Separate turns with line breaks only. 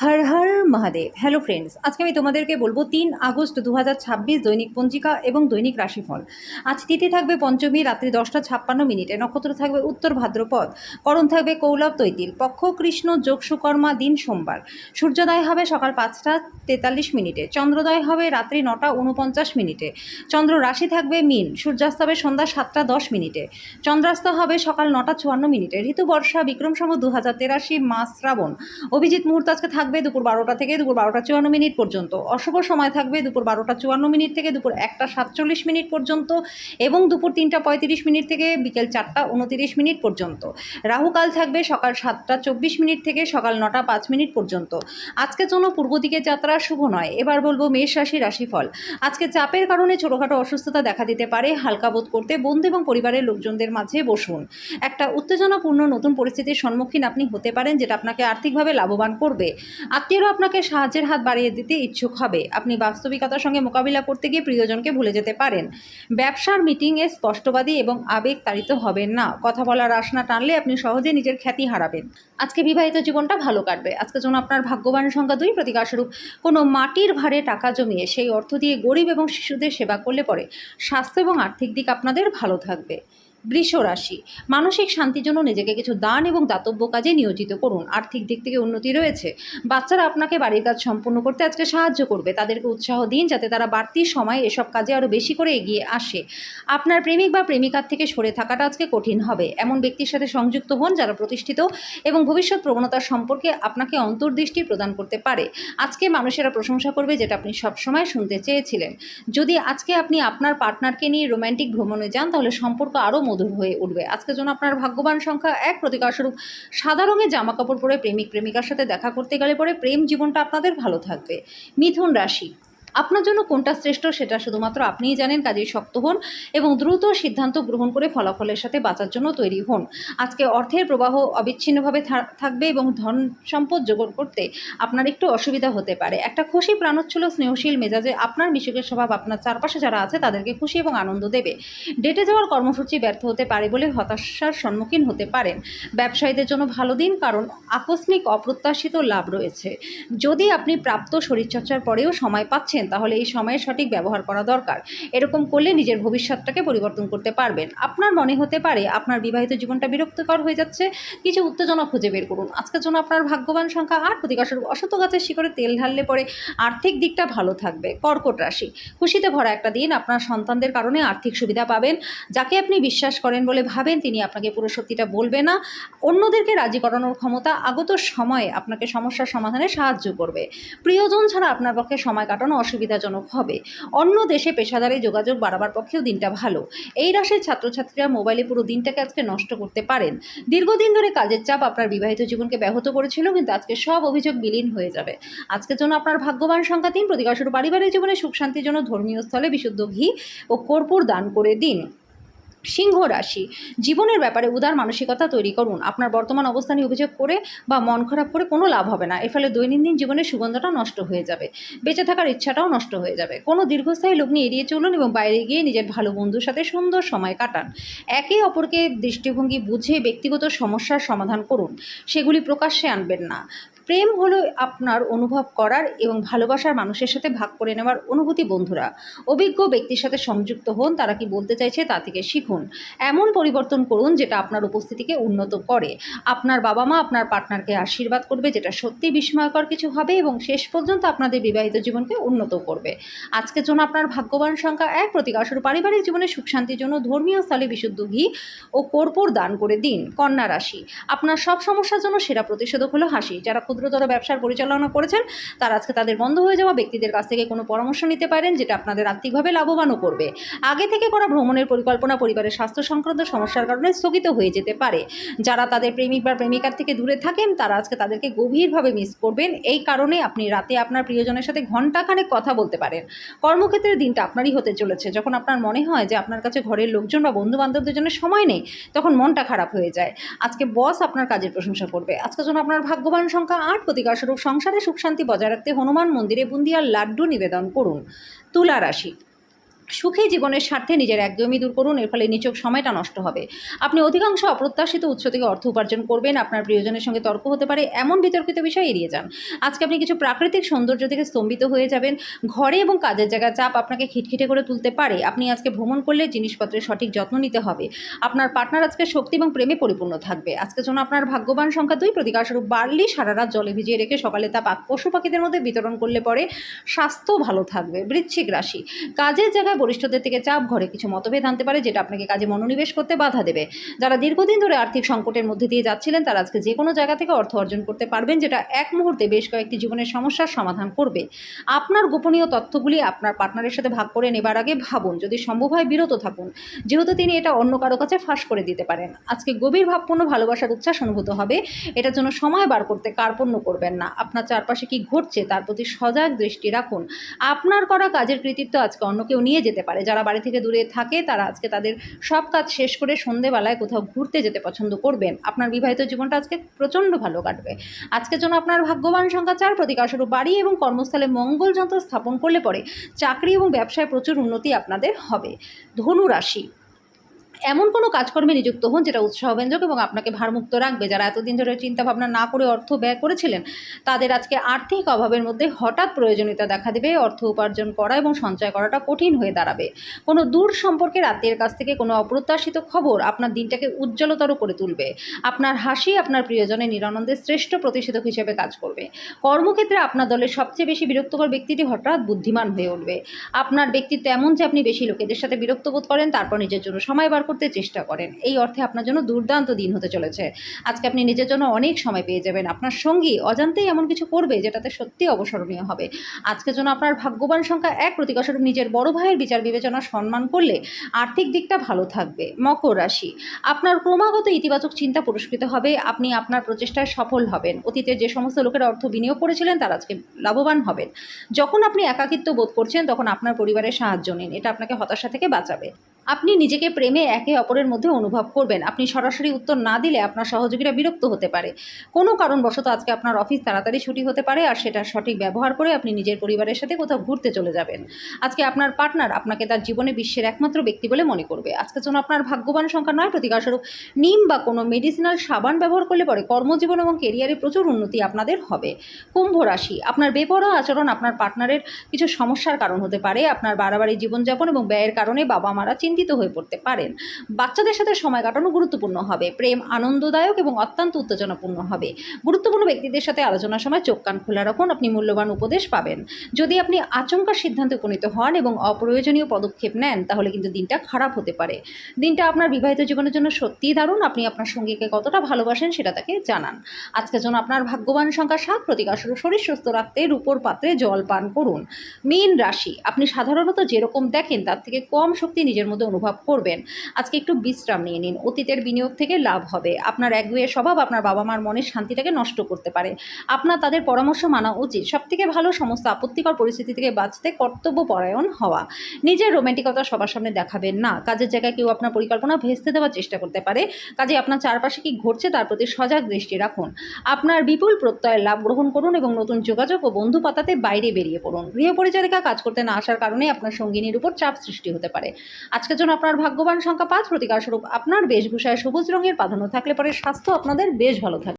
Har Har Mahadev. Hello friends, আজকে আমি তোমাদেরকে বলবো 3 আগস্ট 2026 দৈনিক পঞ্জিকা এবং দৈনিক রাশিফল। আজ তিথি থাকবে পঞ্চমী, রাত্রি 10টা 56 মিনিটে। নক্ষত্র থাকবে উত্তর ভাদ্রপদ। করণ থাকবে কৌলব তৈতিল। পক্ষ কৃষ্ণ, যোগ সুকর্মা, দিন সোমবার। সূর্যোদয় হবে সকাল 5টা 43 মিনিটে। চন্দ্রোদয় হবে রাত্রি 9টা 49 মিনিটে। চন্দ্র রাশি থাকবে মীন। সূর্যাস্ত হবে সন্ধ্যা 7টা 10 মিনিটে। চন্দ্রাস্ত হবে সকাল 9টা 54 মিনিটে। ঋতু বর্ষা, বিক্রম সম্বত 2083, মাস শ্রাবণ। অভিজিৎ মুহূর্ত আজকে থাকবে দুপুর 12টা থেকে দুপুর 12টা 54 মিনিট পর্যন্ত। অশুভ সময় থাকবে দুপুর 12টা 54 মিনিট থেকে দুপুর 1টা 47 মিনিট পর্যন্ত এবং দুপুর 3টা 35 মিনিট থেকে বিকেল 4টা 29 মিনিট পর্যন্ত। রাহুকাল থাকবে সকাল 7টা 24 মিনিট থেকে সকাল 9টা 5 মিনিট পর্যন্ত। আজকের জন্য পূর্ব দিকে যাত্রা শুভ নয়। এবার বলবো মেষ রাশি রাশিফল। আজকে চাপের কারণে ছোটোখাটো অসুস্থতা দেখা দিতে পারে। হালকা বোধ করতে বন্ধু এবং পরিবারের লোকজনদের মাঝে বসুন। একটা উত্তেজনাপূর্ণ নতুন পরিস্থিতির সম্মুখীন আপনি হতে পারেন, যেটা আপনাকে আর্থিকভাবে লাভবান করবে। আত্মীয়রা আপনাকে সাহায্যের হাত বাড়িয়ে দিতে ইচ্ছুক হবে। আপনি বাস্তবিকতার সঙ্গে মোকাবিলা করতে গিয়ে প্রিয়জনকে ভুলে যেতে পারেন। ব্যবসার মিটিংয়ে স্পষ্টবাদী এবং আবেগ তাড়িত হবেন না। কথা বলার আশ না টানলে আপনি সহজে নিজের খ্যাতি হারাবেন। আজকে বিবাহিত জীবনটা ভালো কাটবে। আজকের জন্য আপনার ভাগ্যবান সংখ্যা 2। প্রতিকারস্বরূপ কোনো মাটির ভারে টাকা জমিয়ে সেই অর্থ দিয়ে গরিব এবং শিশুদের সেবা করলে পরে স্বাস্থ্য এবং আর্থিক দিক আপনাদের ভালো থাকবে। বৃষ রাশি। মানসিক শান্তির জন্য নিজেকে কিছু দান এবং দাতব্য কাজে নিয়োজিত করুন। আর্থিক দিক থেকে উন্নতি রয়েছে। বাচ্চারা আপনাকে বাড়ির কাজ সম্পূর্ণ করতে আজকে সাহায্য করবে। তাদেরকে উৎসাহ দিন যাতে তারা বাড়তি সময় এসব কাজে আরও বেশি করে এগিয়ে আসে। আপনার প্রেমিক বা প্রেমিকার থেকে সরে থাকাটা আজকে কঠিন হবে। এমন ব্যক্তির সাথে সংযুক্ত হন যারা প্রতিষ্ঠিত এবং ভবিষ্যৎ প্রবণতার সম্পর্কে আপনাকে অন্তর্দৃষ্টি প্রদান করতে পারে। আজকে মানুষেরা প্রশংসা করবে, যেটা আপনি সবসময় শুনতে চেয়েছিলেন। যদি আজকে আপনি আপনার পার্টনারকে নিয়ে রোম্যান্টিক ভ্রমণে যান, তাহলে সম্পর্ক আরও মধুর হয়ে উঠবে। আজকের জন্য আপনার ভাগ্যবান সংখ্যা 1। প্রতিকারস্বরূপ সাদা রঙের জামা কাপড় পরে প্রেমিক প্রেমিকার সাথে দেখা করতে গেলে পরে প্রেম জীবনটা আপনাদের ভালো থাকবে। মিথুন রাশি। আপনার জন্য কোনটা শ্রেষ্ঠ সেটা শুধুমাত্র আপনিই জানেন। কাজেই শক্ত হন এবং দ্রুত সিদ্ধান্ত গ্রহণ করে ফলাফলের সাথে বাঁচার জন্য তৈরি হন। আজকে অর্থের প্রবাহ অবিচ্ছিন্নভাবে থাকবে এবং ধন সম্পদ জোগাড় করতে আপনার একটু অসুবিধা হতে পারে। একটা খুশি প্রাণোচ্ছল স্নেহশীল মেজাজে আপনার মিশুকের স্বভাব আপনার চারপাশে যারা আছে তাদেরকে খুশি এবং আনন্দ দেবে। ডেটে যাওয়ার কর্মসূচি ব্যর্থ হতে পারে বলে হতাশার সম্মুখীন হতে পারেন। ব্যবসায়ীদের জন্য ভালো দিন, কারণ আকস্মিক অপ্রত্যাশিত লাভ রয়েছে। যদি আপনি প্রাপ্ত শরীরচর্চার পরেও সময় পাচ্ছেন, তাহলে এই সময়ের সঠিক ব্যবহার করা দরকার। এরকম করলে নিজের ভবিষ্যৎটাকে পরিবর্তন করতে পারবেন। আপনার মনে হতে পারে আপনার বিবাহিত জীবনটা বিরক্তিকর হয়ে যাচ্ছে। কিছু উত্তেজনা খুঁজে বের করুন। আজকের জন্য আপনার ভাগ্যবান সংখ্যা 8। প্রতিকারস্বরূপ অশ্বত্থ গাছের শিকড়ে তেল ঢাললে পরে আর্থিক দিকটা ভালো থাকবে। কর্কট রাশি। খুশিতে ভরা একটা দিন। আপনার সন্তানদের কারণে আর্থিক সুবিধা পাবেন। যাকে আপনি বিশ্বাস করেন বলে ভাবেন, তিনি আপনাকে পুরো সত্যিটা বলবে না। অন্যদেরকে রাজি করানোর ক্ষমতা আগত সময়ে আপনাকে সমস্যার সমাধানে সাহায্য করবে। প্রিয়জন ছাড়া আপনার পক্ষে সময় কাটানো অসুবিধাজনক হবে। অন্য দেশে পেশাদারি যোগাযোগ বাড়াবার পক্ষেও দিনটা ভালো। এই রাশির ছাত্রছাত্রীরা মোবাইলে পুরো দিনটাকে আজকে নষ্ট করতে পারেন। দীর্ঘদিন ধরে কাজের চাপ আপনার বিবাহিত জীবনকে ব্যাহত করেছিল, কিন্তু আজকে সব অভিযোগ বিলীন হয়ে যাবে। আজকের জন্য আপনার ভাগ্যবান সংখ্যা 3। প্রতিকারস্বরূপ পারিবারিক জীবনে সুখ শান্তির জন্য ধর্মীয় স্থলে বিশুদ্ধ ঘি ও কর্পূর দান করে দিন। সিংহ রাশি। জীবনের ব্যাপারে উদার মানসিকতা তৈরি করুন। আপনার বর্তমান অবস্থা নিয়ে অভিযোগ করে বা মন খারাপ করে কোনো লাভ হবে না। এর ফলে দৈনন্দিন জীবনের সুগন্ধটা নষ্ট হয়ে যাবে। বেঁচে থাকার ইচ্ছাটাও নষ্ট হয়ে যাবে। কোনো দীর্ঘস্থায়ী লগ্নি এড়িয়ে চলুন এবং বাইরে গিয়ে নিজের ভালো বন্ধুর সাথে সুন্দর সময় কাটান। একে অপরকে দৃষ্টিভঙ্গি বুঝে ব্যক্তিগত সমস্যার সমাধান করুন। সেগুলি প্রকাশ্যে আনবেন না। প্রেম হলো আপনার অনুভব করার এবং ভালোবাসার মানুষের সাথে ভাগ করে নেওয়ার অনুভূতি। বন্ধুরা, অভিজ্ঞ ব্যক্তির সাথে সংযুক্ত হন। তারা কি বলতে চাইছে তা থেকে শিখুন। এমন পরিবর্তন করুন যেটা আপনার উপস্থিতিকে উন্নত করে। আপনার বাবা মা আপনার পার্টনারকে আশীর্বাদ করবে, যেটা সত্যি বিস্ময়কর কিছু হবে এবং শেষ পর্যন্ত আপনাদের বিবাহিত জীবনকে উন্নত করবে। আজকের জন্য আপনার ভাগ্যবান সংখ্যা 1। প্রতিকারস্বরূপ পারিবারিক জীবনে সুখ শান্তির জন্য ধর্মীয় স্থলে বিশুদ্ধ ঘি ও কর্পূর দান করে দিন। কন্যা রাশি। আপনার সব সমস্যার জন্য সেরা প্রতিষেধক হলো হাসি। যারা ক্ষুদ্রতর ব্যবসার পরিচালনা করেছেন, তারা আজকে তাদের বন্ধ হয়ে যাওয়া ব্যক্তিদের কাছ থেকে কোনো পরামর্শ নিতে পারেন, যেটা আপনাদের আর্থিকভাবে লাভবানও করবে। আগে থেকে করা ভ্রমণের পরিকল্পনা পরিবারের স্বাস্থ্য সংক্রান্ত সমস্যার কারণে স্থগিত হয়ে যেতে পারে। যারা তাদের প্রেমিক বা প্রেমিকার থেকে দূরে থাকেন, তারা আজকে তাদেরকে গভীরভাবে মিস করবেন। এই কারণে আপনি রাতে আপনার প্রিয়জনের সাথে ঘণ্টাখানেক কথা বলতে পারেন। কর্মক্ষেত্রের দিনটা আপনারই হতে চলেছে। যখন আপনার মনে হয় যে আপনার কাছে ঘরের লোকজন বা বন্ধু বান্ধবদের জন্য সময় নেই, তখন মনটা খারাপ হয়ে যায়। আজকে বস আপনার কাজের প্রশংসা করবে। আজকের জন্য আপনার ভাগ্যবান সংখ্যা 8। প্রতিকারস্বরূপ সংসারে সুখ শান্তি বজায় রাখতে হনুমান মন্দিরে বুন্দিয়ার লাড্ডু নিবেদন করুন। তুলা রাশি। সুখী জীবনের স্বার্থে নিজের একদমই দূর করুন, এর ফলে নিছক সময়টা নষ্ট হবে। আপনি অধিকাংশ অপ্রত্যাশিত উৎস থেকে অর্থ উপার্জন করবেন, আপনার প্রিয়জনের সঙ্গে তর্ক হতে পারে, এমন বিতর্কিত বিষয় এড়িয়ে যান। আজকে আপনি কিছু প্রাকৃতিক সৌন্দর্য থেকে স্তম্ভিত হয়ে যাবেন। ঘরে এবং কাজের জায়গায় চাপ আপনাকে খিটখিটে করে তুলতে পারে। আপনি আজকে ভ্রমণ করলে জিনিসপত্রের সঠিক যত্ন নিতে হবে। আপনার পার্টনার আজকে শক্তি এবং প্রেমে পরিপূর্ণ থাকবে। আজকের জন্য আপনার ভাগ্যবান সংখ্যা 2, প্রতিকারস্বরূপ বার্লি সারা রাত জলে ভিজিয়ে রেখে সকালে তা পশু পাখিদের মধ্যে বিতরণ করলে পরে স্বাস্থ্য ভালো থাকবে। বৃশ্চিক রাশি, কাজের জায়গায় বরিষ্ঠদের থেকে চাপ, ঘরে কিছু মতভেদ আনতে পারে যেটা আপনাকে কাজে মনোনিবেশ করতে বাধা দেবে। যারা দীর্ঘদিন ধরে আর্থিক সংকটের মধ্যে দিয়ে যাচ্ছিলেন তারা আজকে যে কোনো জায়গা থেকে অর্থ অর্জন করতে পারবেন, যেটা এক মুহূর্তে বেশ কয়েকটি জীবনের সমস্যার সমাধান করবে। আপনার গোপনীয় তথ্যগুলি আপনার পার্টনারের সাথে ভাগ করে নেবার আগে ভাবুন, যদি সম্ভব হয় বিরত থাকুন, যেহেতু তিনি এটা অন্য কারো কাছে ফাঁস করে দিতে পারেন। আজকে গভীর ভাবপূর্ণ ভালোবাসার উচ্ছ্বাস অনুভূত হবে। এটার জন্য সময় বার করতে কার্পণ্য করবেন না। আপনার চারপাশে কি ঘটছে তার প্রতি সজাগ দৃষ্টি রাখুন। আপনার করা কাজের কৃতিত্ব আজকে অন্য কেউ নিয়ে যেতে পারে। যারা বাড়ি থেকে দূরে থাকে তারা আজকে তাদের সব কাজ শেষ করে সন্ধেবেলায় কোথাও ঘুরতে যেতে পছন্দ করবেন। আপনার বিবাহিত জীবনটা আজকে প্রচণ্ড ভালো কাটবে। আজকের জন্য আপনার ভাগ্যবান সংখ্যা 4, প্রতিকারস্বরূপ বাড়ি এবং কর্মস্থলে মঙ্গল যন্ত্র স্থাপন করলে পরে চাকরি এবং ব্যবসায় প্রচুর উন্নতি আপনাদের হবে। ধনু রাশি, এমন কোনো কাজকর্মে নিযুক্ত হন যেটা উৎসাহব্যঞ্জক এবং আপনাকে ভারমুক্ত রাখবে। যারা এতদিন ধরে চিন্তাভাবনা না করে অর্থ ব্যয় করেছিলেন তাদের আজকে আর্থিক অভাবের মধ্যে হঠাৎ প্রয়োজনীয়তা দেখা দেবে। অর্থ উপার্জন করা এবং সঞ্চয় করাটা কঠিন হয়ে দাঁড়াবে। কোনো দূর সম্পর্কের আত্মীয়ের কাছ থেকে কোনো অপ্রত্যাশিত খবর আপনার দিনটাকে উজ্জ্বলতর করে তুলবে। আপনার হাসি আপনার প্রিয়জনের নিরানন্দের শ্রেষ্ঠ প্রতিষেধক হিসেবে কাজ করবে। কর্মক্ষেত্রে আপনার দলের সবচেয়ে বেশি বিরক্তকর ব্যক্তিটি হঠাৎ বুদ্ধিমান হয়ে উঠবে। আপনার ব্যক্তিত্ব এমন যে আপনি বেশি লোকেদের সাথে বিরক্ত বোধ করেন, তারপর নিজের জন্য সময় বার করতে চেষ্টা করেন। এই অর্থে আপনার জন্য দুর্দান্ত দিন হতে চলেছে। আজকে আপনি নিজের জন্য অনেক সময় পেয়ে যাবেন। আপনার সঙ্গী অজান্তেই এমন কিছু করবে যেটাতে সত্যি অবসরণীয় হবে। আজকের জন্য আপনার ভাগ্যবান সংখ্যা 1, প্রতিকারস্বরূপ নিজের বড় ভাইয়ের বিচার বিবেচনা সম্মান করলে আর্থিক দিকটা ভালো থাকবে। মকর রাশি, আপনার ক্রমাগত ইতিবাচক চিন্তা পুরস্কৃত হবে। আপনি আপনার প্রচেষ্টায় সফল হবেন। অতীতে যে সমস্ত লোকেরা অর্থ বিনিয়োগ করেছিলেন তারা আজকে লাভবান হবেন। যখন আপনি একাকিত্ব বোধ করছেন তখন আপনার পরিবারের সাহায্য নিন, এটা আপনাকে হতাশা থেকে বাঁচাবে। আপনি নিজেকে প্রেমে একে অপরের মধ্যে অনুভব করবেন। আপনি সরাসরি উত্তর না দিলে আপনার সহযোগীরা বিরক্ত হতে পারে। কোনো কারণবশত আজকে আপনার অফিস তাড়াতাড়ি ছুটি হতে পারে, আর সেটা সঠিক ব্যবহার করে আপনি নিজের পরিবারের সাথে কোথাও ঘুরতে চলে যাবেন। আজকে আপনার পার্টনার আপনাকে তার জীবনে বিশ্বের একমাত্র ব্যক্তি বলে মনে করবে। আজকের জন্য আপনার ভাগ্যবান সংখ্যা 9, প্রতিকারস্বরূপ নিম বা কোনো মেডিসিনাল সাবান ব্যবহার করলে পরে কর্মজীবন এবং কেরিয়ারে প্রচুর উন্নতি আপনাদের হবে। কুম্ভ রাশি, আপনার বেপরোয়া আচরণ আপনার পার্টনারের কিছু সমস্যার কারণ হতে পারে। আপনার বাড়াবাড়ি জীবনযাপন এবং ব্যয়ের কারণে বাবা মারা চিন্তিত হয়ে পড়তে পারেন। বাচ্চাদের সাথে সময় কাটানো গুরুত্বপূর্ণ হবে। প্রেম আনন্দদায়ক এবং অত্যন্ত উত্তেজনাপূর্ণ হবে। গুরুত্বপূর্ণ ব্যক্তিদের সাথে আলোচনার সময় চোখ কান খোলা রাখুন, আপনি মূল্যবান উপদেশ পাবেন। যদি আপনি আচমকা সিদ্ধান্তে উপনীত হন এবং অপ্রয়োজনীয় পদক্ষেপ নেন তাহলে কিন্তু দিনটা খারাপ হতে পারে। দিনটা আপনার বিবাহিত জীবনের জন্য সত্যিই দারুণ। আপনি আপনার সঙ্গীকে কতটা ভালোবাসেন সেটা তাকে জানান। আজকের জন্য আপনার ভাগ্যবান সংখ্যা 7, প্রতিকারস্বরূপ শরীর সুস্থ রাখতে রূপোর পাত্রে জল পান করুন। মীন রাশি, আপনি সাধারণত যেরকম দেখেন তার থেকে কম শক্তি নিজের মধ্যে অনুভব করবেন। আজকে একটু বিশ্রাম নিয়ে নিন, অতীতের বিনিয়োগ থেকে লাভ হবে। আপনার একগুঁয়ে স্বভাব আপনার বাবা মার মনের শান্তিটাকে নষ্ট করতে পারে। আপনার তাদের পরামর্শ মানা উচিত। সবথেকে ভালো সমস্ত আপত্তিকর পরিস্থিতি থেকে বাঁচতে কর্তব্যপরায়ণ হওয়া। নিজের রোম্যান্টিকতা সবার সামনে দেখাবেন না। কাজের জায়গায় কেউ আপনার পরিকল্পনা ভেস্তে দেওয়ার চেষ্টা করতে পারে, কাজে আপনার চারপাশে কি ঘটছে তার প্রতি সজাগ দৃষ্টি রাখুন। আপনার বিপুল প্রত্যয়ের লাভ গ্রহণ করুন এবং নতুন যোগাযোগ ও বন্ধু পাতাতে বাইরে বেরিয়ে পড়ুন। গৃহপরিচারিকা কাজ করতে না আসার কারণে আপনার সঙ্গিনীর উপর চাপ সৃষ্টি হতে পারে। আজকের জন্য আপনার ভাগ্যবান সংখ্যা 5, প্রতিকারস্বরূপ আপনার বেশভূষায় সবুজ রঙের প্রাধান্য থাকলে পরে স্বাস্থ্য আপনাদের বেশ ভালো থাকে।